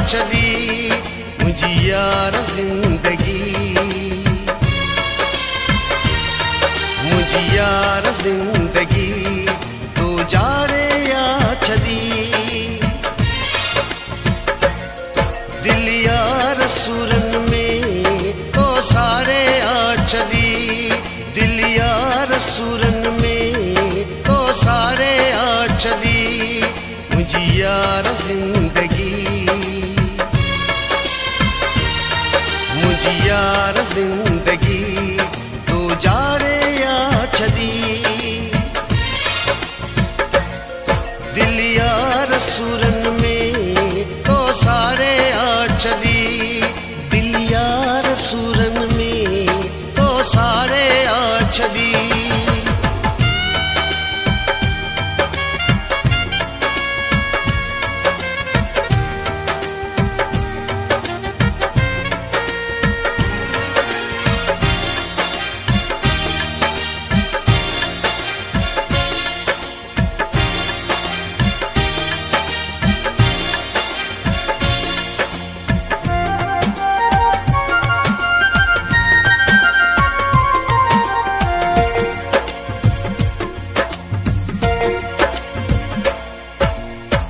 चली मुझी यार जिंदगी, मुझी यार जिंदगी तो जाड़े या चली। दिल यार सूरन में तो सारे आ चली, दिल यार सूरन में तो सारे आ चली मुझी यार जिंदगी, मुझी यार जिंदगी तो जाड़े या चली। दिल यार सूरन में तो सारे आ चली, दिल यार सूरन में तो सारे आ चली।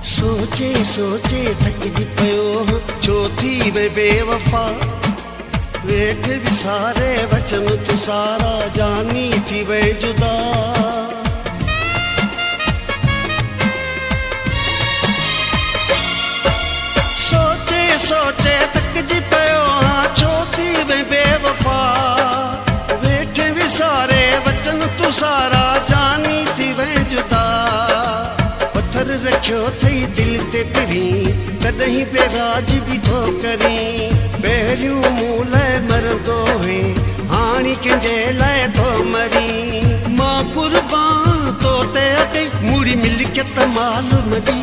सोचे सोचे थकजी पयो छो थी वे बेवफा, वेठ विसारे वचन तू सारा जानी थी वे जुदा। सोचे सोचे थकजी पयो छो थी वे बेवफा, वेठ विसारे वचन तू सारा जानी थी वे जुदा। पत्थर रखियो थई दिल ते पिरी कदहीं बेराज भी थो करी, पहिरियों मूं लाइ मरंदो है हाणी कंहिंजे लाइ थो मरी। मां कुर्बान तो ते अटे मूड़ी मिल्कियत मालूम दी,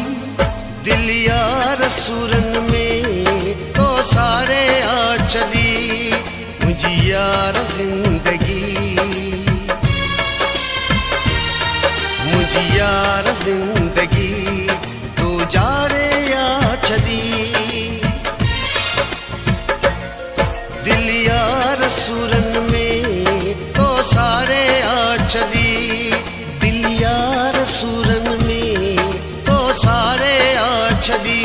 दिल यार सूरन में तो सारे आ चली मुझी यार जिंदगी, मुझी यार जिंदगी तो जाड़े या चली। दिल यार सूरन में तो सारे आ चली, दिल यार सूरन में तो सारे आ चली।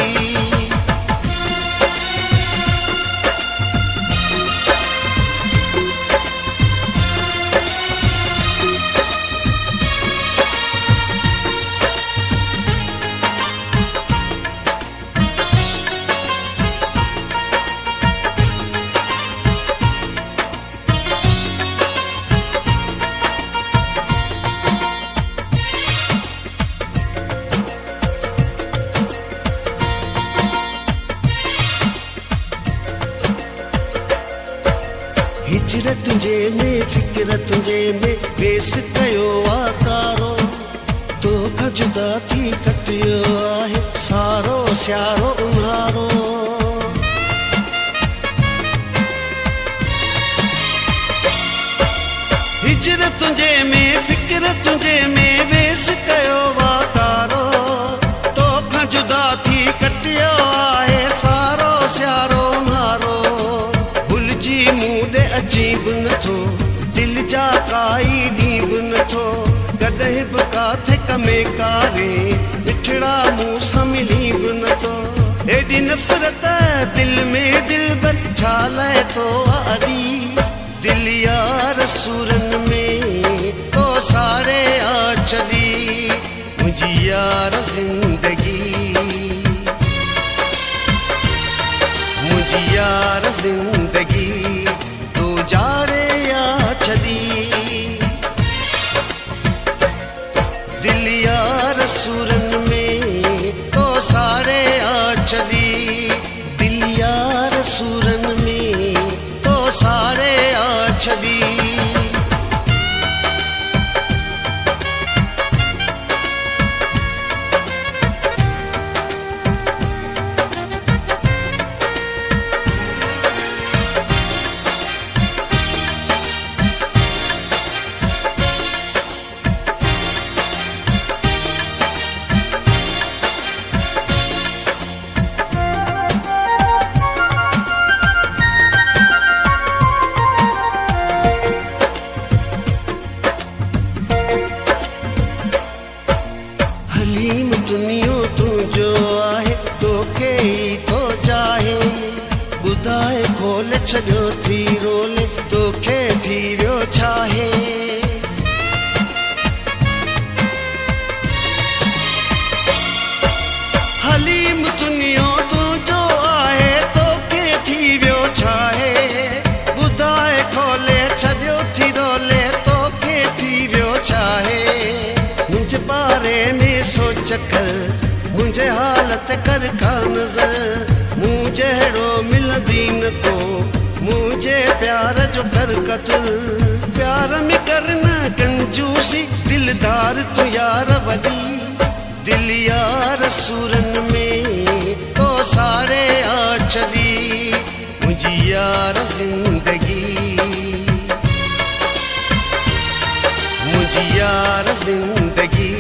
हिजर तुझे में फिक्र तुझे में वेस कयो आकारो, तोखां जुदा थी कटियो आहे सारो सियारो उन्हारो। हिजर तुझे में फिक्र तुझे में वेस कयो आकारो, तोखां जुदा थी कटियो आहे सारो सियारो उन्हारो। भुलिजी मूं ॾे अची बि नथो दिल जा काई ॾींहुं बि नथो, कॾहिं बि काथे कमे कारे मिठड़ा मूं सां मिली बि नथो। एॾी नफ़रत दिल में दिल बर छा लाइ तो आरी, दिल यार सूरन में तो सारे आ चली मुझी यार जिंदगी, मुझी यार जिंदगी तो जाड़े या चली। दिल यार सूरन में तो सारे आ चली, दिल यार सूरन में तो सारे आ चली। छॾियो थी रोले तोखे थी वियो छाहे हलीम दुनिया तुंहिंजो आहे तोखे थी वियो छाहे ॿुधाए खोले छॾियो थी रोले तोखे थी वियो छाहे मुंहिंजे बारे में सोच कर मुंहिंजे हालत कर का नज़र मूं जहिड़ो मिलंदी न को मुंहिंजे प्यार जो कर कदुर प्यार में कर न कंजूसी दिलदार तूं यार वॾी दिल यार सूरन में तो सारे आ चली मुंहिंजी यार ज़िंदगी मुंहिंजी यार ज़िंदगी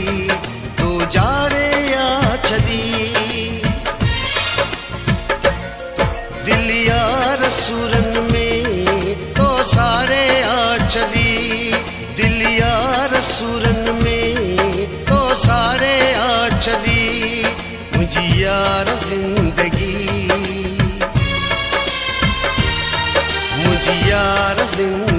तो जाड़े आ चली दिल यार सूरन में तो सारे आ चली दिल यार सूरन में तो सारे आ चली मुंहिंजी यार ज़िंदगी मुंहिंजी यार ज़िंदगी